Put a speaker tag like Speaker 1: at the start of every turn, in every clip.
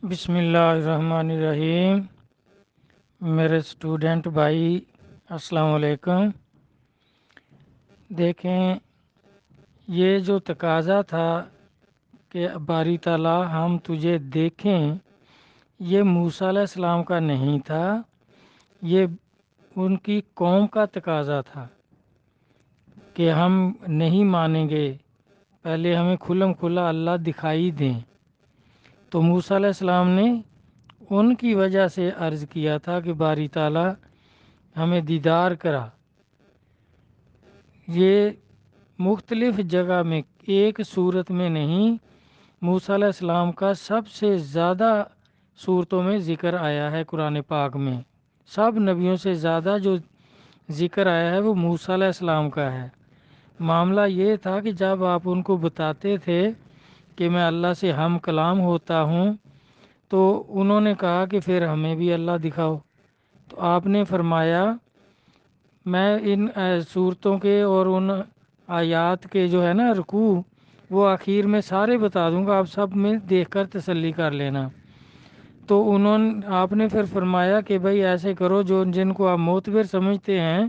Speaker 1: بسم اللہ الرحمن الرحیم۔ میرے اسٹوڈنٹ بھائی السلام علیکم۔ دیکھیں، یہ جو تقاضا تھا کہ باری تعالیٰ ہم تجھے دیکھیں، یہ موسیٰ علیہ السلام کا نہیں تھا، یہ ان کی قوم کا تقاضا تھا کہ ہم نہیں مانیں گے، پہلے ہمیں کھلم کھلا اللہ دکھائی دیں۔ تو موسیٰ علیہ السلام نے ان کی وجہ سے عرض کیا تھا کہ باری تعالیٰ ہمیں دیدار کرا۔ یہ مختلف جگہ میں، ایک صورت میں نہیں، موسیٰ علیہ السلام کا سب سے زیادہ صورتوں میں ذکر آیا ہے قرآن پاک میں۔ سب نبیوں سے زیادہ جو ذکر آیا ہے وہ موسیٰ علیہ السلام کا ہے۔ معاملہ یہ تھا کہ جب آپ ان کو بتاتے تھے کہ میں اللہ سے ہم کلام ہوتا ہوں، تو انہوں نے کہا کہ پھر ہمیں بھی اللہ دکھاؤ۔ تو آپ نے فرمایا میں ان صورتوں کے اور ان آیات کے جو ہے نا رکوع، وہ آخر میں سارے بتا دوں گا، آپ سب میں دیکھ کر تسلی کر لینا۔ تو آپ نے پھر فرمایا کہ بھائی ایسے کرو، جن کو آپ معتبر سمجھتے ہیں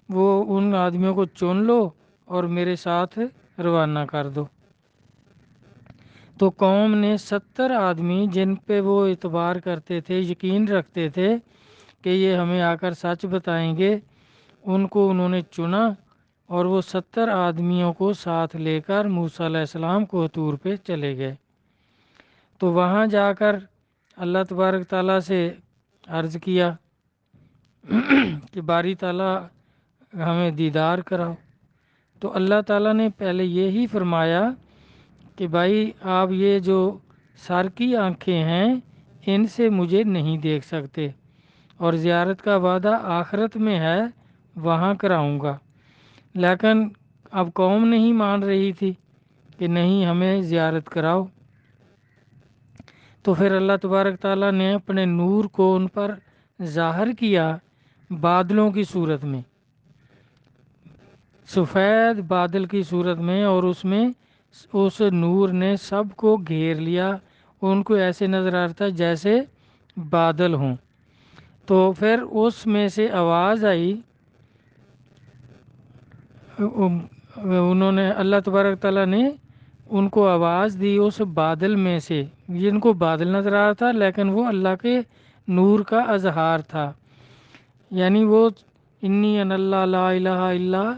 Speaker 1: وہ ان آدمیوں کو چن لو اور میرے ساتھ روانہ کر دو۔ تو قوم نے 70 آدمی جن پہ وہ اعتبار کرتے تھے، یقین رکھتے تھے کہ یہ ہمیں آ کر سچ بتائیں گے، ان کو انہوں نے چنا اور وہ 70 آدمیوں کو ساتھ لے کر موسیٰ علیہ السلام کو طور پہ چلے گئے۔ تو وہاں جا کر اللہ تبارک تعالیٰ سے عرض کیا کہ باری تعالیٰ ہمیں دیدار کراؤ۔ تو اللہ تعالیٰ نے پہلے یہی فرمایا کہ بھائی آپ یہ جو سر کی آنکھیں ہیں ان سے مجھے نہیں دیکھ سکتے، اور زیارت کا وعدہ آخرت میں ہے، وہاں کراؤں گا۔ لیکن اب قوم نہیں مان رہی تھی کہ نہیں ہمیں زیارت کراؤ۔ تو پھر اللہ تبارک تعالیٰ نے اپنے نور کو ان پر ظاہر کیا بادلوں کی صورت میں، سفید بادل کی صورت میں، اور اس نور نے سب کو گھیر لیا، ان کو ایسے نظر آ رہا تھا جیسے بادل ہوں۔ تو پھر اس میں سے آواز آئی، انہوں نے اللہ تبارک تعالیٰ نے ان کو آواز دی اس بادل میں سے، جن کو بادل نظر آ رہا تھا لیکن وہ اللہ کے نور کا اظہار تھا، یعنی وہ انی ان اللہ لا الہ الا،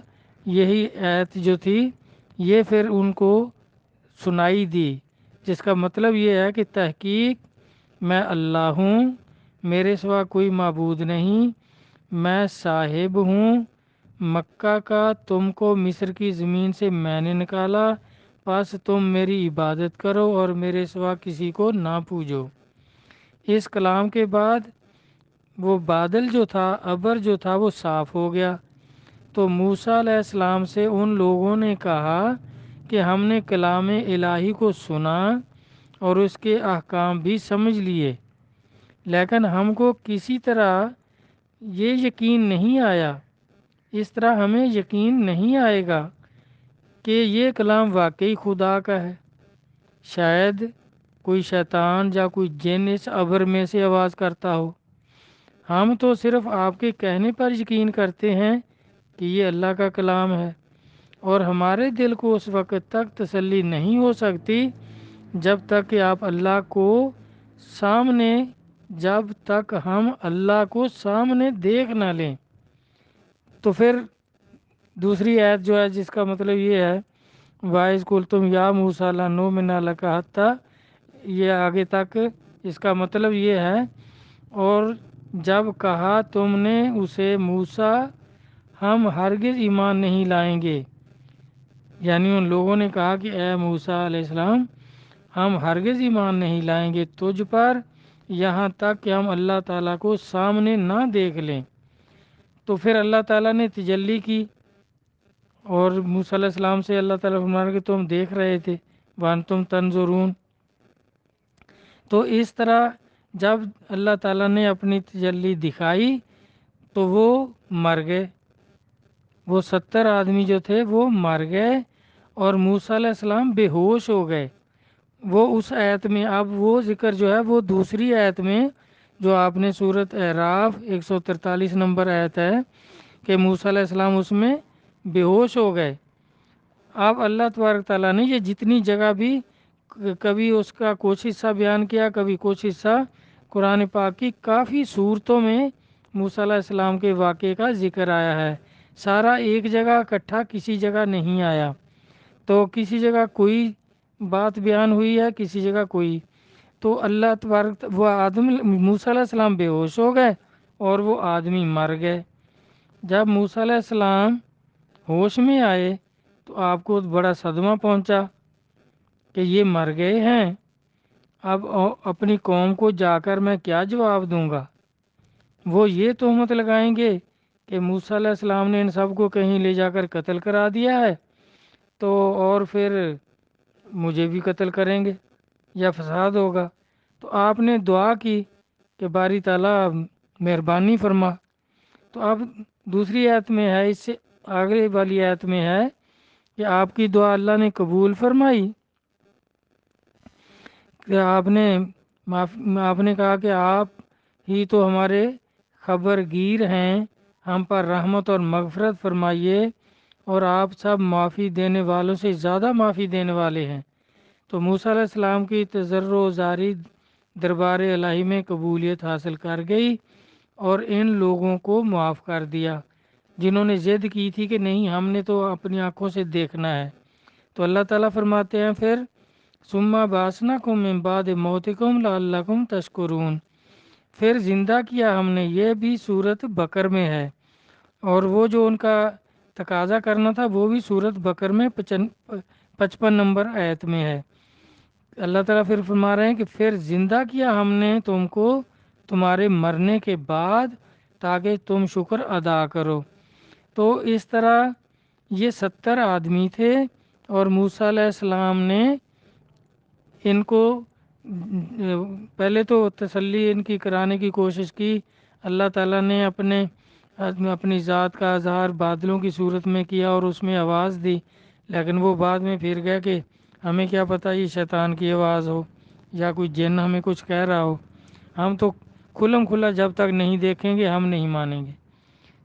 Speaker 1: یہی ایت جو تھی یہ پھر ان کو سنائی دی، جس کا مطلب یہ ہے کہ تحقیق میں اللہ ہوں، میرے سوا کوئی معبود نہیں، میں صاحب ہوں مکہ کا، تم کو مصر کی زمین سے میں نے نکالا، پس تم میری عبادت کرو اور میرے سوا کسی کو نہ پوجو۔ اس کلام کے بعد وہ بادل جو تھا، ابر جو تھا، وہ صاف ہو گیا۔ تو موسیٰ علیہ السلام سے ان لوگوں نے کہا کہ ہم نے کلام الہی کو سنا اور اس کے احکام بھی سمجھ لیے، لیکن ہم کو کسی طرح یہ یقین نہیں آیا، اس طرح ہمیں یقین نہیں آئے گا کہ یہ کلام واقعی خدا کا ہے۔ شاید کوئی شیطان یا کوئی جن اس ابر میں سے آواز کرتا ہو۔ ہم تو صرف آپ کے کہنے پر یقین کرتے ہیں کہ یہ اللہ کا کلام ہے، اور ہمارے دل کو اس وقت تک تسلی نہیں ہو سکتی جب تک کہ آپ اللہ کو سامنے، جب تک ہم اللہ کو سامنے دیکھ نہ لیں۔ تو پھر دوسری آیت جو ہے جس کا مطلب یہ ہے وَإِذْ قُلْتُمْ يَا مُوسَىٰ لَن نُؤْمِنَ لَكَ حَتَّىٰ، یہ آگے تک اس کا مطلب یہ ہے، اور جب کہا تم نے اسے موسیٰ ہم ہرگز ایمان نہیں لائیں گے، یعنی ان لوگوں نے کہا کہ اے موسیٰ علیہ السلام ہم ہرگز ایمان نہیں لائیں گے تجھ پر یہاں تک کہ ہم اللہ تعالیٰ کو سامنے نہ دیکھ لیں۔ تو پھر اللہ تعالیٰ نے تجلی کی اور موسیٰ علیہ السلام سے اللہ تعالیٰ فرمایا کہ تم دیکھ رہے تھے وَأَنْتُمْ تَنْظُرُونَ۔ تو اس طرح جب اللہ تعالیٰ نے اپنی تجلی دکھائی تو وہ مر گئے، وہ 70 آدمی جو تھے وہ مر گئے، اور موسیٰ علیہ السلام بے ہوش ہو گئے۔ وہ اس آیت میں، اب وہ ذکر جو ہے وہ دوسری آیت میں جو آپ نے سورۃ اعراف 143 نمبر آیت ہے کہ موسیٰ علیہ السلام اس میں بے ہوش ہو گئے۔ اب اللہ تبارک تعالیٰ نے یہ جتنی جگہ بھی کبھی اس کا کچھ حصہ بیان کیا، کبھی کچھ حصہ، قرآن پاک کی کافی صورتوں میں موسیٰ علیہ السلام کے واقعے کا ذکر آیا ہے۔ سارا ایک جگہ اکٹھا کسی جگہ نہیں آیا، تو کسی جگہ کوئی بات بیان ہوئی ہے، کسی جگہ کوئی۔ تو اللہ تبارک وہ موسیٰ علیہ السلام بے ہوش ہو گئے اور وہ آدمی مر گئے۔ جب موسیٰ علیہ السلام ہوش میں آئے تو آپ کو بڑا صدمہ پہنچا کہ یہ مر گئے ہیں، اب اپنی قوم کو جا کر میں کیا جواب دوں گا؟ وہ یہ تہمت لگائیں گے کہ موسیٰ علیہ السلام نے ان سب کو کہیں لے جا کر قتل کرا دیا ہے، تو اور پھر مجھے بھی قتل کریں گے یا فساد ہوگا۔ تو آپ نے دعا کی کہ باری تعالیٰ مہربانی فرما۔ تو اب دوسری آیت میں ہے، اس سے آگے والی آیت میں ہے کہ آپ کی دعا اللہ نے قبول فرمائی، کہ آپ نے کہا کہ آپ ہی تو ہمارے خبر گیر ہیں، ہم پر رحمت اور مغفرت فرمائیے، اور آپ سب معافی دینے والوں سے زیادہ معافی دینے والے ہیں۔ تو موسیٰ علیہ السلام کی تضرع و زاری دربار الہی میں قبولیت حاصل کر گئی اور ان لوگوں کو معاف کر دیا جنہوں نے ضد کی تھی کہ نہیں ہم نے تو اپنی آنکھوں سے دیکھنا ہے۔ تو اللہ تعالیٰ فرماتے ہیں پھر ثم بعثناکم من بعد موتکم لعلکم تشکرون، پھر زندہ کیا ہم نے، یہ بھی سورۃ بقر میں ہے، اور وہ جو ان کا تقاضا کرنا تھا وہ بھی سورۃ بقر میں 55 نمبر آیت میں ہے۔ اللہ تعالیٰ پھر فرما رہے ہیں کہ پھر زندہ کیا ہم نے تم کو تمہارے مرنے کے بعد تاکہ تم شکر ادا کرو۔ تو اس طرح یہ 70 آدمی تھے اور موسیٰ علیہ السلام نے ان کو پہلے تو تسلی ان کی کرانے کی کوشش کی۔ اللہ تعالیٰ نے اپنی ذات کا اظہار بادلوں کی صورت میں کیا اور اس میں آواز دی، لیکن وہ بعد میں پھر گیا کہ ہمیں کیا پتہ یہ شیطان کی آواز ہو یا کوئی جن ہمیں کچھ کہہ رہا ہو، ہم تو کھلم کھلا جب تک نہیں دیکھیں گے ہم نہیں مانیں گے۔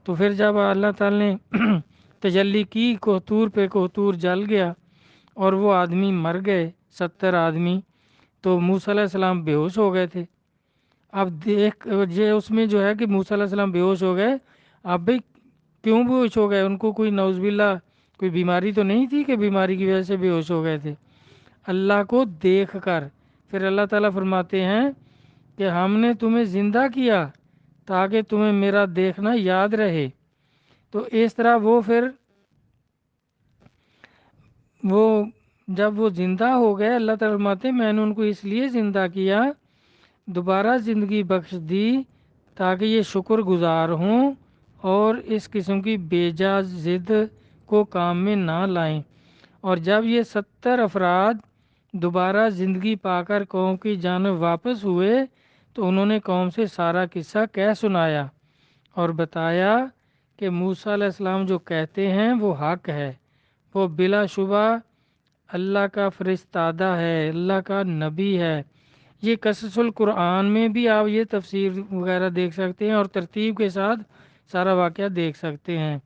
Speaker 1: تو پھر جب اللہ تعالیٰ نے تجلی کی، کوہتور پہ کوہتور جل گیا اور وہ آدمی مر گئے، 70 آدمی، تو موسیٰ علیہ السلام بے ہوش ہو گئے تھے۔ اب دیکھ یہ اس میں جو ہے کہ موسیٰ علیہ السلام بے ہوش ہو گئے، اب بھائی کیوں بے ہوش ہو گئے؟ ان کو کوئی نعوذ باللہ کوئی بیماری تو نہیں تھی کہ بیماری کی وجہ سے بے ہوش ہو گئے تھے؟ اللہ کو دیکھ کر پھر اللہ تعالیٰ فرماتے ہیں کہ ہم نے تمہیں زندہ کیا تاکہ تمہیں میرا دیکھنا یاد رہے۔ تو اس طرح وہ جب وہ زندہ ہو گئے، اللہ تعالیٰ فرماتے ہیں میں نے ان کو اس لیے زندہ کیا، دوبارہ زندگی بخش دی تاکہ یہ شکر گزار ہوں اور اس قسم کی بے جا ضد کو کام میں نہ لائیں۔ اور جب یہ 70 افراد دوبارہ زندگی پا کر قوم کی جانب واپس ہوئے تو انہوں نے قوم سے سارا قصہ کہہ سنایا اور بتایا کہ موسیٰ علیہ السلام جو کہتے ہیں وہ حق ہے، وہ بلا شبہ اللہ کا فرستادہ ہے، اللہ کا نبی ہے۔ یہ قصص القرآن میں بھی آپ یہ تفسیر وغیرہ دیکھ سکتے ہیں اور ترتیب کے ساتھ سارا واقعہ دیکھ سکتے ہیں،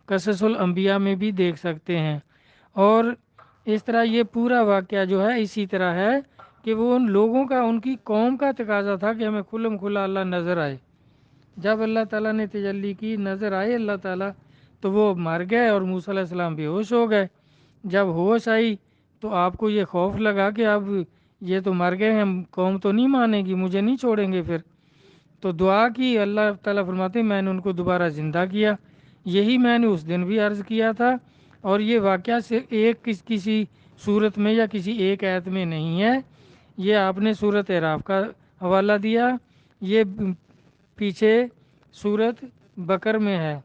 Speaker 1: قصص الانبیاء میں بھی دیکھ سکتے ہیں۔ اور اس طرح یہ پورا واقعہ جو ہے اسی طرح ہے کہ وہ ان لوگوں کا، ان کی قوم کا تقاضا تھا کہ ہمیں کھلم کھلا اللہ نظر آئے۔ جب اللہ تعالیٰ نے تجلی کی، نظر آئے اللہ تعالیٰ، تو وہ مر گئے اور موسیٰ علیہ السلام بے ہوش ہو گئے۔ جب ہوش آئی تو آپ کو یہ خوف لگا کہ اب یہ تو مر گئے ہیں، قوم تو نہیں مانے گی، مجھے نہیں چھوڑیں گے پھر۔ تو دعا کی، اللہ تعالیٰ فرماتے ہیں میں نے ان کو دوبارہ زندہ کیا۔ یہی میں نے اس دن بھی عرض کیا تھا، اور یہ واقعہ صرف کسی صورت میں یا کسی ایک آیت میں نہیں ہے۔ یہ آپ نے سورۃ اعراف کا حوالہ دیا، یہ پیچھے سورۃ بقر میں ہے،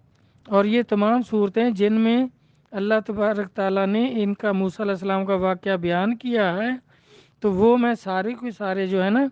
Speaker 1: اور یہ تمام صورتیں جن میں اللہ تبارک تعالیٰ نے ان کا موسیٰ علیہ السلام کا واقعہ بیان کیا ہے، تو وہ میں سارے کے سارے جو ہے نا